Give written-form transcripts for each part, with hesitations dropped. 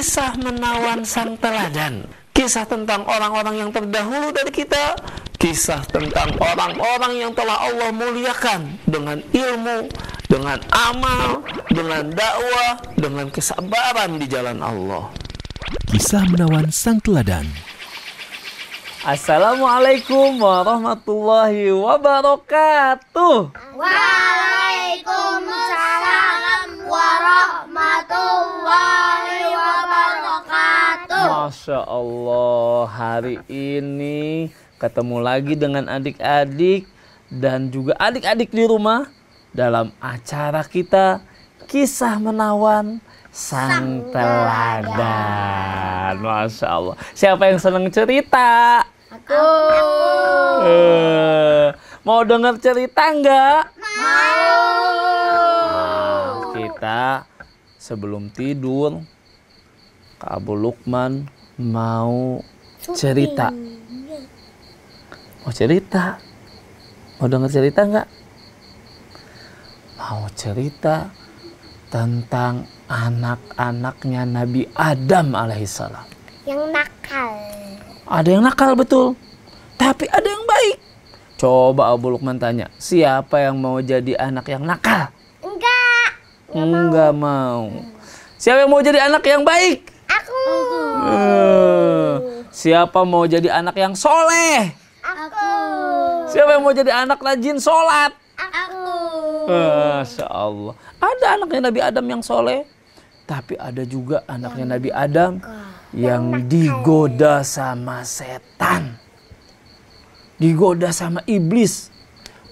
kisah menawan sang teladan, kisah tentang orang-orang yang terdahulu dari kita, kisah tentang orang-orang yang telah Allah muliakan dengan ilmu, dengan amal, dengan dakwah, dengan kesabaran di jalan Allah. Kisah menawan sang teladan. Assalamualaikum warahmatullahi wabarakatuh. Waalaikumsalam warahmatullahi wabarakatuh. Masya Allah, hari ini ketemu lagi dengan adik-adik dan juga adik-adik di rumah dalam acara kita Kisah Menawan Sang Teladan. Masya Allah. Siapa yang senang cerita? Aku. Mau dengar cerita nggak? Mau. Kita sebelum tidur, Kak Abu Lukman mau cerita. Mau cerita? Mau dengar cerita nggak? Mau cerita tentang anak-anaknya Nabi Adam alaihissalam. Yang nakal. Ada yang nakal betul, tapi ada yang baik. Coba Abu Lukman tanya, siapa yang mau jadi anak yang nakal? Enggak mau. Siapa yang mau jadi anak yang baik? Aku. Siapa mau jadi anak yang soleh? Aku. Siapa yang mau jadi anak rajin sholat? Aku. Masya Allah. Ada anaknya Nabi Adam yang soleh, tapi ada juga anaknya Nabi Adam yang digoda sama setan, digoda sama iblis.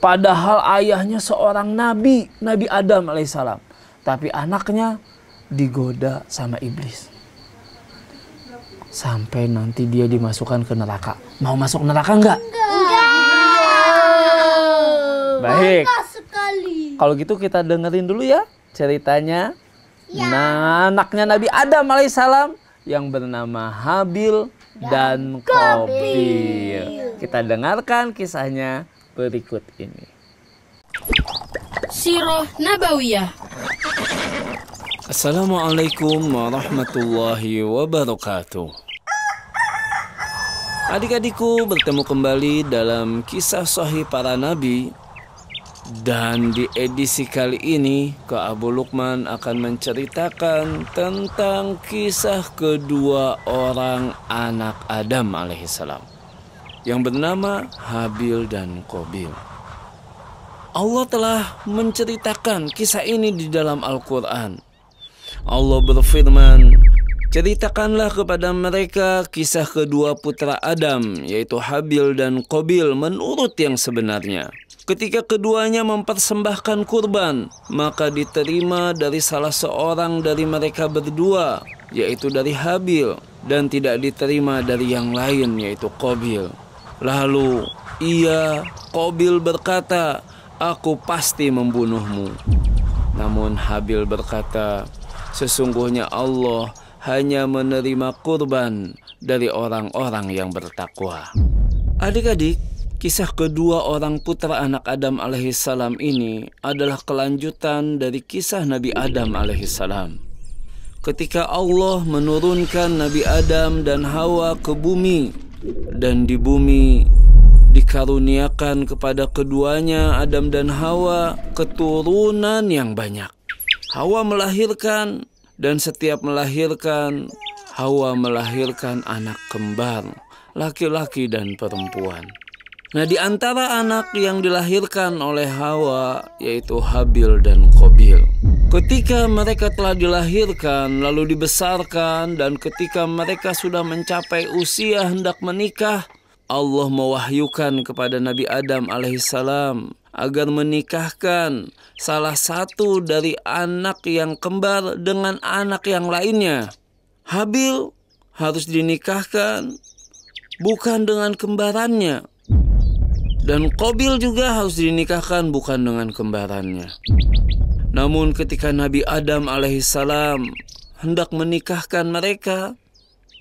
Padahal ayahnya seorang nabi, Nabi Adam alaihissalam, tapi anaknya digoda sama iblis. Sampai nanti dia dimasukkan ke neraka. Mau masuk neraka enggak? Baik. Kalau gitu kita dengerin dulu ya ceritanya. Nah, anaknya Nabi Adam alaihissalam yang bernama Habil dan Qabil. Kita dengarkan kisahnya berikut ini. Sirah Nabawiyah. Assalamualaikum warahmatullahi wabarakatuh. Adik-adikku, bertemu kembali dalam kisah sahih para nabi. Dan di edisi kali ini, Kak Abu Lukman akan menceritakan tentang kisah kedua orang anak Adam alaihissalam yang bernama Habil dan Qabil. Allah telah menceritakan kisah ini di dalam Al-Quran. Allah berfirman, ceritakanlah kepada mereka kisah kedua putra Adam, yaitu Habil dan Qabil menurut yang sebenarnya. Ketika keduanya mempersembahkan kurban, maka diterima dari salah seorang dari mereka berdua, yaitu dari Habil, dan tidak diterima dari yang lain, yaitu Qabil. Lalu Qabil berkata, aku pasti membunuhmu. Namun Habil berkata, sesungguhnya Allah hanya menerima kurban dari orang-orang yang bertakwa. Adik-adik, kisah kedua orang putra anak Adam alaihissalam ini adalah kelanjutan dari kisah Nabi Adam alaihissalam. Ketika Allah menurunkan Nabi Adam dan Hawa ke bumi, dan di bumi dikaruniakan kepada keduanya Adam dan Hawa keturunan yang banyak. Hawa melahirkan, dan setiap melahirkan, Hawa melahirkan anak kembar, laki-laki dan perempuan. Nah, di antara anak yang dilahirkan oleh Hawa yaitu Habil dan Qabil. Ketika mereka telah dilahirkan lalu dibesarkan dan ketika mereka sudah mencapai usia hendak menikah, Allah mewahyukan kepada Nabi Adam alaihissalam agar menikahkan salah satu dari anak yang kembar dengan anak yang lainnya. Habil harus dinikahkan bukan dengan kembarannya, dan Qabil juga harus dinikahkan bukan dengan kembarannya. Namun ketika Nabi Adam alaihissalam hendak menikahkan mereka,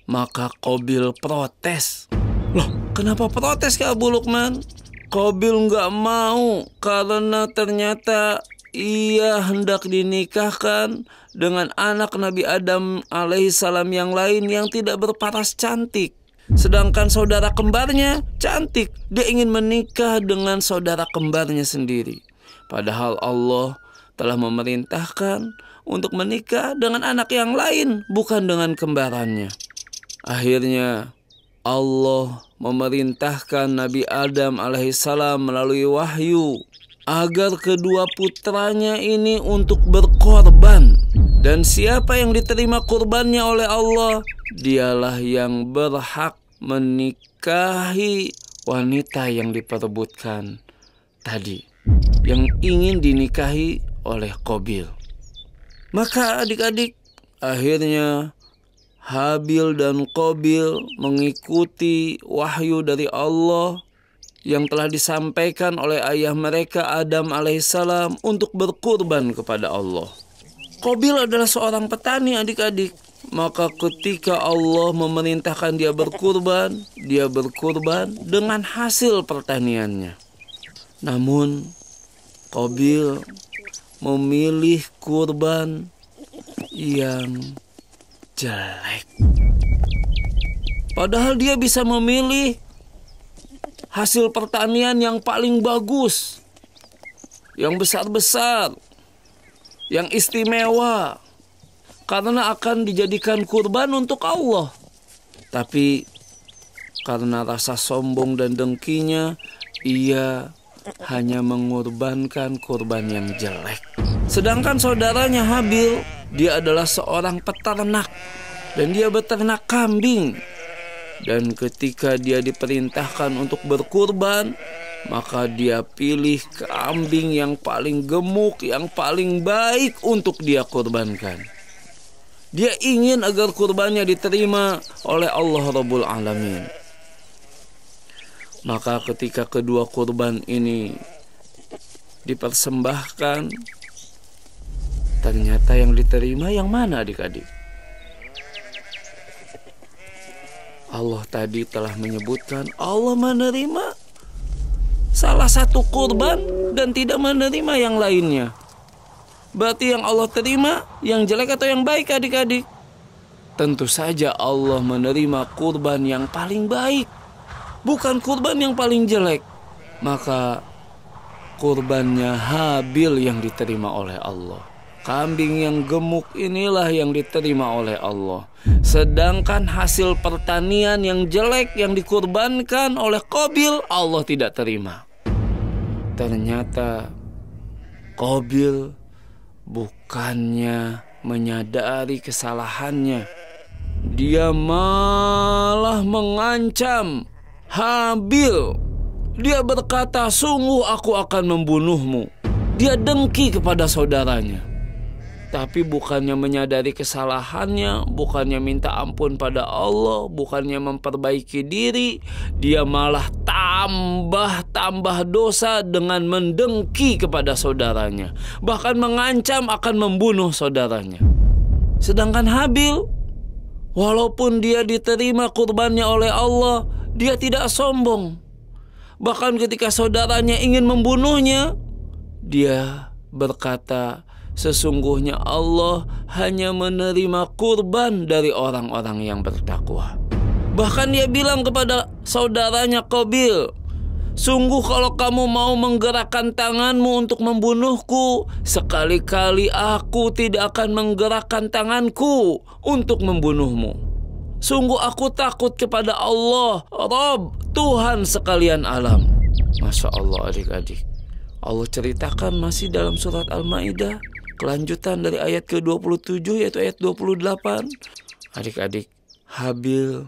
maka Qabil protes. Loh, kenapa protes Kak Abu Lukman? Qabil nggak mau karena ternyata ia hendak dinikahkan dengan anak Nabi Adam alaihissalam yang lain yang tidak berparas cantik. Sedangkan saudara kembarnya cantik. Dia ingin menikah dengan saudara kembarnya sendiri. Padahal Allah telah memerintahkan untuk menikah dengan anak yang lain, bukan dengan kembarannya. Akhirnya Allah memerintahkan Nabi Adam alaihissalam melalui wahyu agar kedua putranya ini untuk berkorban. Dan siapa yang diterima kurbannya oleh Allah, dialah yang berhak menikahi wanita yang diperebutkan tadi, yang ingin dinikahi oleh Qabil. Maka adik-adik, akhirnya Habil dan Qabil mengikuti wahyu dari Allah yang telah disampaikan oleh ayah mereka Adam alaihissalam untuk berkurban kepada Allah. Qabil adalah seorang petani adik-adik. Maka ketika Allah memerintahkan dia berkurban dengan hasil pertaniannya. Namun Qabil memilih kurban yang jelek. Padahal dia bisa memilih hasil pertanian yang paling bagus, yang besar-besar, yang istimewa, karena akan dijadikan kurban untuk Allah. Tapi karena rasa sombong dan dengkinya, ia hanya mengorbankan kurban yang jelek. Sedangkan saudaranya Habil, dia adalah seorang peternak dan dia beternak kambing. Dan ketika dia diperintahkan untuk berkurban, maka dia pilih kambing yang paling gemuk, yang paling baik untuk dia kurbankan. Dia ingin agar kurbannya diterima oleh Allah Rabbul Alamin. Maka ketika kedua kurban ini dipersembahkan, ternyata yang diterima yang mana adik-adik? Allah tadi telah menyebutkan Allah menerima salah satu kurban dan tidak menerima yang lainnya. Berarti yang Allah terima yang jelek atau yang baik adik-adik? Tentu saja Allah menerima kurban yang paling baik, bukan kurban yang paling jelek. Maka kurbannya Habil yang diterima oleh Allah. Kambing yang gemuk inilah yang diterima oleh Allah. Sedangkan hasil pertanian yang jelek yang dikurbankan oleh Qabil, Allah tidak terima. Ternyata Qabil bukannya menyadari kesalahannya, dia malah mengancam Habil. Dia berkata, "Sungguh aku akan membunuhmu." Dia dengki kepada saudaranya. Tapi bukannya menyadari kesalahannya, bukannya minta ampun pada Allah, bukannya memperbaiki diri, dia malah tambah dosa dengan mendengki kepada saudaranya. Bahkan mengancam akan membunuh saudaranya. Sedangkan Habil, walaupun dia diterima kurbannya oleh Allah, dia tidak sombong. Bahkan ketika saudaranya ingin membunuhnya, dia berkata, "Sesungguhnya Allah hanya menerima kurban dari orang-orang yang bertakwa." Bahkan dia bilang kepada saudaranya Qabil, "Sungguh kalau kamu mau menggerakkan tanganmu untuk membunuhku, sekali-kali aku tidak akan menggerakkan tanganku untuk membunuhmu. Sungguh aku takut kepada Allah, Rabb, Tuhan sekalian alam." Masya Allah adik-adik, Allah ceritakan masih dalam surat Al-Ma'idah, kelanjutan dari ayat ke-27 yaitu ayat 28. Adik-adik, Habil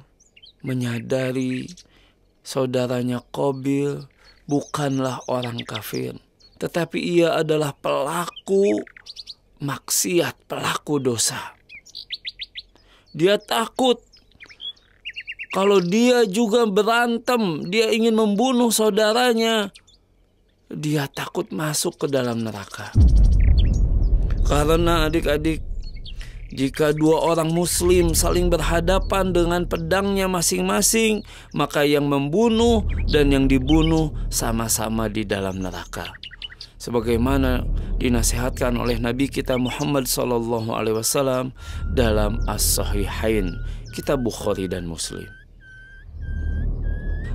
menyadari saudaranya Qabil bukanlah orang kafir, tetapi ia adalah pelaku maksiat, pelaku dosa. Dia takut kalau dia juga berantem, dia ingin membunuh saudaranya, dia takut masuk ke dalam neraka. Karena adik-adik, jika dua orang muslim saling berhadapan dengan pedangnya masing-masing, maka yang membunuh dan yang dibunuh sama-sama di dalam neraka. sebagaimana dinasihatkan oleh Nabi kita Muhammad SAW dalam As-Sahihain, kitab Bukhari dan Muslim.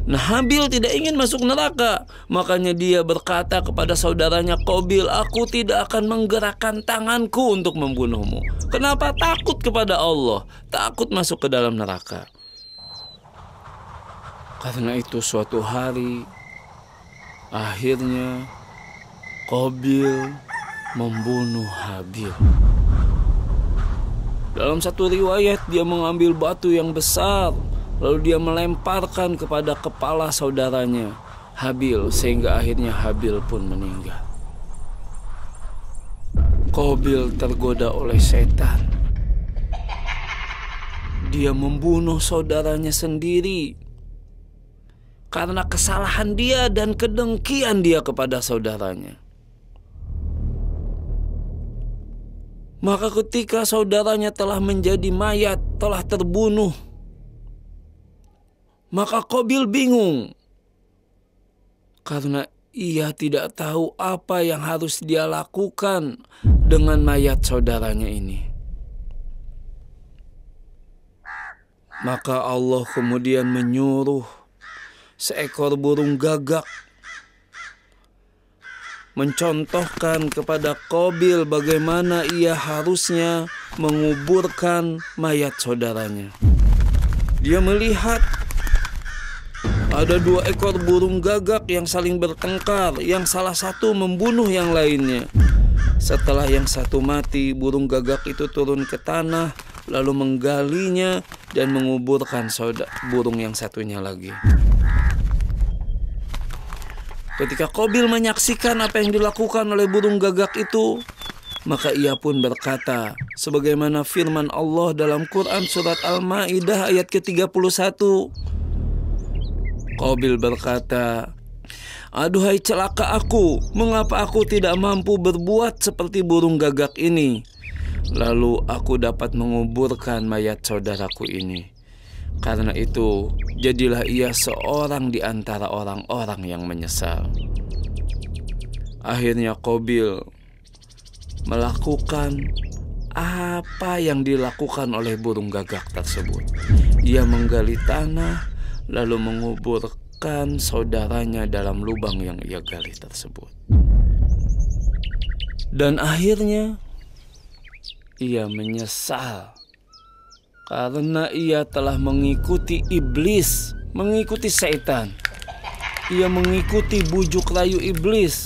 Nah, Habil tidak ingin masuk neraka, makanya dia berkata kepada saudaranya Qabil, "Aku tidak akan menggerakkan tanganku untuk membunuhmu." Kenapa? Takut kepada Allah, takut masuk ke dalam neraka. Karena itu suatu hari akhirnya Qabil membunuh Habil. Dalam satu riwayat dia mengambil batu yang besar, lalu dia melemparkan kepada kepala saudaranya Habil, sehingga akhirnya Habil pun meninggal. Qabil tergoda oleh setan. Dia membunuh saudaranya sendiri karena kesalahan dia dan kedengkian dia kepada saudaranya. Maka ketika saudaranya telah menjadi mayat, telah terbunuh, maka Qabil bingung karena ia tidak tahu apa yang harus dia lakukan dengan mayat saudaranya ini. Maka Allah kemudian menyuruh seekor burung gagak mencontohkan kepada Qabil bagaimana ia harusnya menguburkan mayat saudaranya. Dia melihat ada 2 ekor burung gagak yang saling bertengkar, yang salah satu membunuh yang lainnya. Setelah yang satu mati, burung gagak itu turun ke tanah, lalu menggalinya dan menguburkan burung yang satunya lagi. Ketika Qabil menyaksikan apa yang dilakukan oleh burung gagak itu, maka ia pun berkata, sebagaimana firman Allah dalam Quran surat Al-Ma'idah ayat ke-31. Qabil berkata, "Aduhai celaka aku, mengapa aku tidak mampu berbuat seperti burung gagak ini? Lalu aku dapat menguburkan mayat saudaraku ini. Karena itu, jadilah ia seorang di antara orang-orang yang menyesal." Akhirnya Qabil melakukan apa yang dilakukan oleh burung gagak tersebut. Ia menggali tanah lalu menguburkan saudaranya dalam lubang yang ia gali tersebut. Dan akhirnya ia menyesal karena ia telah mengikuti iblis, mengikuti setan. Ia mengikuti bujuk rayu iblis.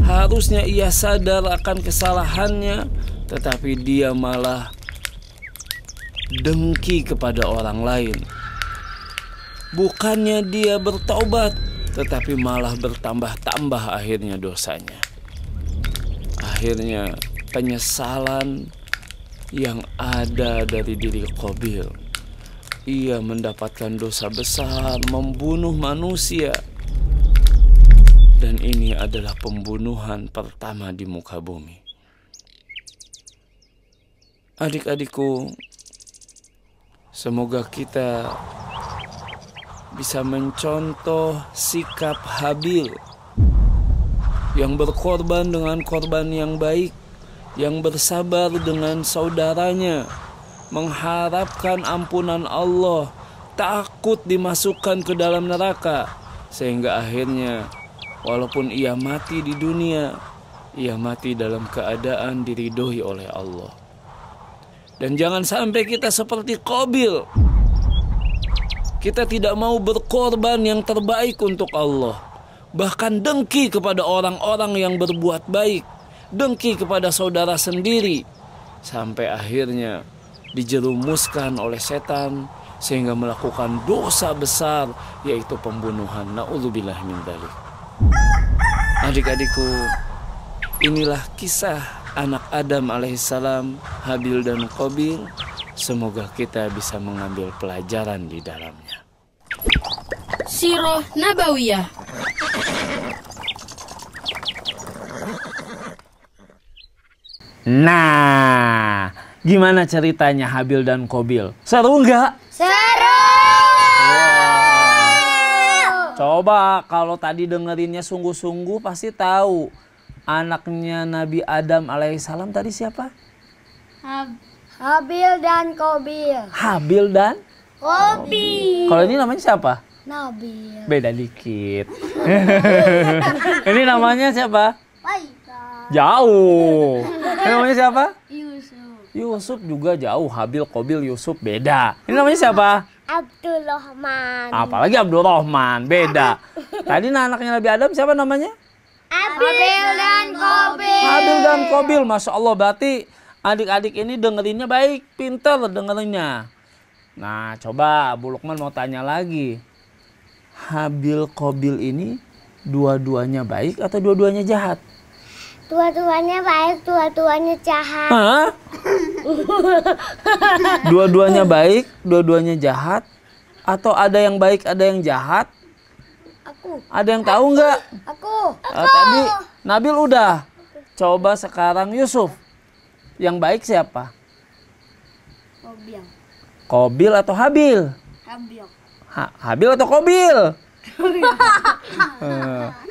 Harusnya ia sadar akan kesalahannya, tetapi dia malah dengki kepada orang lain. Bukannya dia bertobat, tetapi malah bertambah-tambah akhirnya dosanya. Akhirnya penyesalan yang ada dari diri Qabil. Ia mendapatkan dosa besar, membunuh manusia. Dan ini adalah pembunuhan pertama di muka bumi. Adik-adikku, semoga kita bisa mencontoh sikap Habil yang berkorban dengan korban yang baik, yang bersabar dengan saudaranya, mengharapkan ampunan Allah, takut dimasukkan ke dalam neraka, sehingga akhirnya walaupun ia mati di dunia, ia mati dalam keadaan diridhoi oleh Allah. Dan jangan sampai kita seperti Qabil. Kita tidak mau berkorban yang terbaik untuk Allah. Bahkan dengki kepada orang-orang yang berbuat baik, dengki kepada saudara sendiri, sampai akhirnya dijerumuskan oleh setan sehingga melakukan dosa besar, yaitu pembunuhan. Na'udzubillah min dzalik. Adik-adikku, inilah kisah anak Adam alaihissalam, Habil dan Qabil. Semoga kita bisa mengambil pelajaran di dalamnya. Sirah Nabawiyah. Nah, gimana ceritanya Habil dan Qabil? Seru nggak? Seru. Coba kalau tadi dengerinnya sungguh-sungguh pasti tahu anaknya Nabi Adam alaihissalam tadi siapa? Habil dan Kobil. Habil dan? Kobil. Kalau ini namanya siapa? Nabil. Beda dikit. Ini namanya siapa? Jauh. Ini namanya siapa? Yusuf juga jauh. Habil, Kobil, Yusuf beda. Ini namanya siapa? Abdurrahman. Apalagi Abdurrahman, beda. Tadi anaknya Nabi Adam siapa namanya? Habil dan Kobil. Habil dan Kobil. Masya Allah, berarti adik-adik ini dengerinnya baik, pinter dengerinnya. Nah, coba Bu Lukman mau tanya lagi. Habil, Kobil ini dua-duanya baik atau dua-duanya jahat? Dua-duanya baik, dua-duanya jahat. Hah? Dua-duanya baik, dua-duanya jahat? Atau ada yang baik, ada yang jahat? Aku. Ada yang tahu nggak? Aku. Tadi Nabil udah. Coba sekarang Yusuf. Yang baik siapa? Kobil. Kobil atau Habil? Habil. Habil atau Kobil?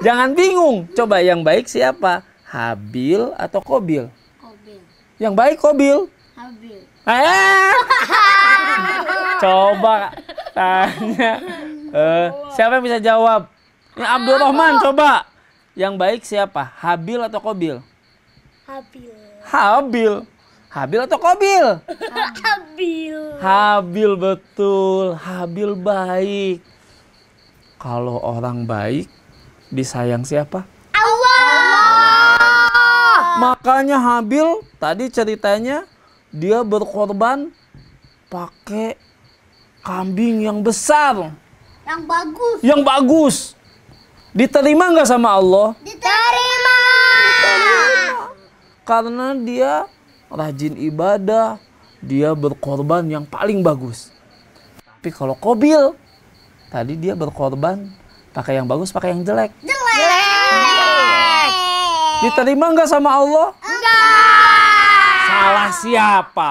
Jangan bingung. Coba yang baik siapa? Habil atau Kobil? Kobil. Yang baik Kobil. Habil. Coba tanya. Siapa yang bisa jawab? Ini Abdurrahman coba. Yang baik siapa? Habil atau Kobil? Habil. Habil. Habil atau Kobil? Habil. Habil, betul. Habil baik. Kalau orang baik disayang siapa? Makanya Habil tadi ceritanya dia berkorban pakai kambing yang besar. Yang bagus. Yang bagus. Diterima nggak sama Allah? Diterima. Karena dia rajin ibadah, dia berkorban yang paling bagus. Tapi kalau Kobil, tadi dia berkorban pakai yang bagus, pakai yang jelek. Diterima nggak sama Allah? Enggak. Salah siapa?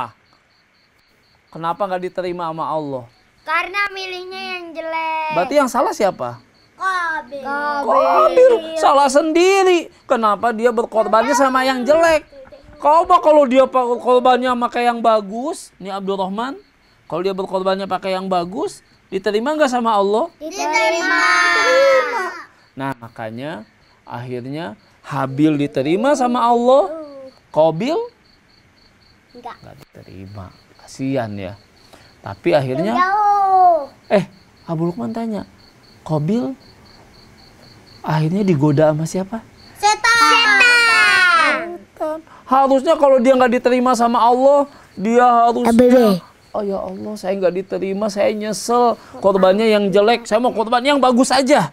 Kenapa nggak diterima sama Allah? Karena milihnya yang jelek. Berarti yang salah siapa? Kobil. Kobil. Salah sendiri. Kenapa dia berkorbannya sama yang jelek? Coba kalau dia berkorbannya pakai yang bagus, ini Abdurrahman, kalau dia berkorbannya pakai yang bagus, diterima nggak sama Allah? Diterima. Nah, makanya akhirnya Habil diterima sama Allah, Kobil Enggak. nggak diterima. Kasihan ya. Tapi akhirnya, Jauh. Abu Lukman tanya, Kobil akhirnya digoda sama siapa? Setan. Harusnya kalau dia nggak diterima sama Allah, dia harusnya, oh ya Allah, saya nggak diterima, saya nyesel, korbannya yang jelek, saya mau korban yang bagus aja.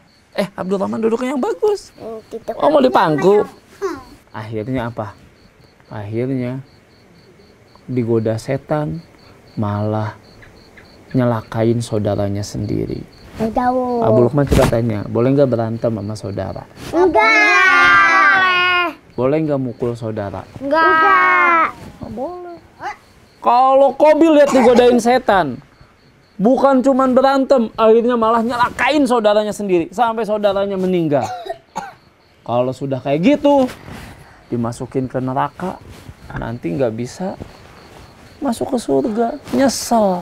Abdurrahman duduknya yang bagus. Oh, mau dipangku. Akhirnya apa? Akhirnya digoda setan, malah nyelakain saudaranya sendiri. Jauh. Abu Lukman coba tanya, boleh nggak berantem sama saudara? Enggak. Boleh nggak mukul saudara? Enggak. Boleh. Kalau Kobil lihat digodain setan, bukan cuman berantem, akhirnya malah nyelakain saudaranya sendiri sampai saudaranya meninggal. Kalau sudah kayak gitu, dimasukin ke neraka, nanti nggak bisa masuk ke surga, nyesel.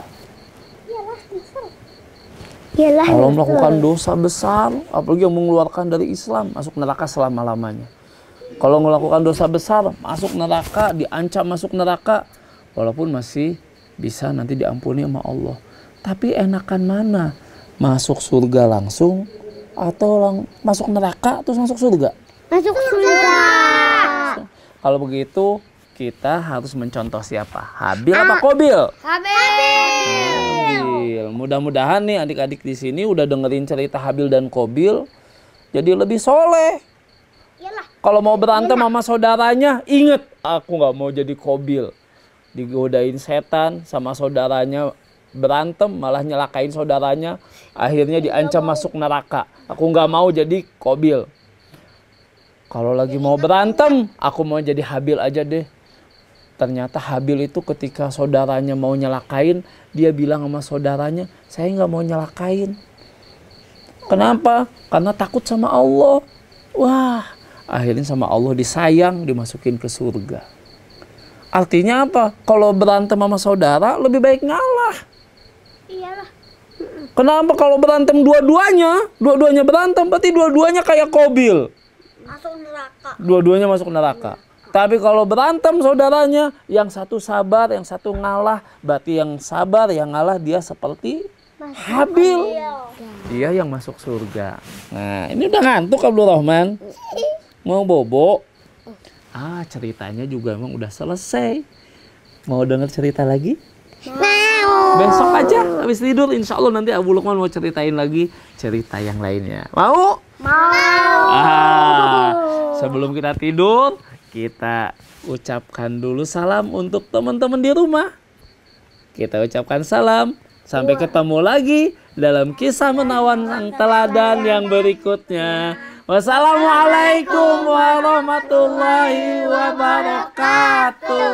Kalau melakukan dosa besar, apalagi yang mengeluarkan dari Islam, masuk neraka selama-lamanya. Kalau melakukan dosa besar, masuk neraka, diancam masuk neraka, walaupun masih bisa nanti diampuni sama Allah. Tapi enakan mana? Masuk surga langsung atau masuk neraka terus masuk surga? Masuk surga. Kalau begitu kita harus mencontoh siapa? Habil apa Kobil? Habil. Mudah-mudahan nih adik-adik di sini udah dengerin cerita Habil dan Kobil, jadi lebih soleh. Kalau mau berantem sama saudaranya, inget, aku nggak mau jadi Kobil. Digodain setan sama saudaranya, berantem malah nyelakain saudaranya, akhirnya diancam masuk neraka. Aku nggak mau jadi Kobil. Kalau lagi mau berantem, aku mau jadi Habil aja deh. Ternyata Habil itu ketika saudaranya mau nyelakain, dia bilang sama saudaranya, saya nggak mau nyelakain. Kenapa? Karena takut sama Allah. Wah, Akhirnya sama Allah disayang, dimasukin ke surga. Artinya apa? Kalau berantem sama saudara lebih baik ngalah. Iyalah. Kenapa? Kalau berantem dua-duanya berantem, berarti dua-duanya kayak Qabil. Masuk neraka. Dua-duanya masuk neraka. Tapi kalau berantem saudaranya, yang satu sabar, yang satu ngalah, berarti yang sabar, yang ngalah dia seperti Habil. Dia yang masuk surga. Nah, ini udah ngantuk Abdul Rahman. Mau bobo? Ceritanya juga emang udah selesai. Mau denger cerita lagi? Mau. Besok aja habis tidur, insya Allah nanti Abu Lukman mau ceritain lagi cerita yang lainnya. Mau? Mau. Sebelum kita tidur, kita ucapkan dulu salam untuk teman-teman di rumah. Kita ucapkan salam. Sampai ketemu lagi dalam kisah menawan sang teladan yang berikutnya. Wassalamualaikum warahmatullahi wabarakatuh.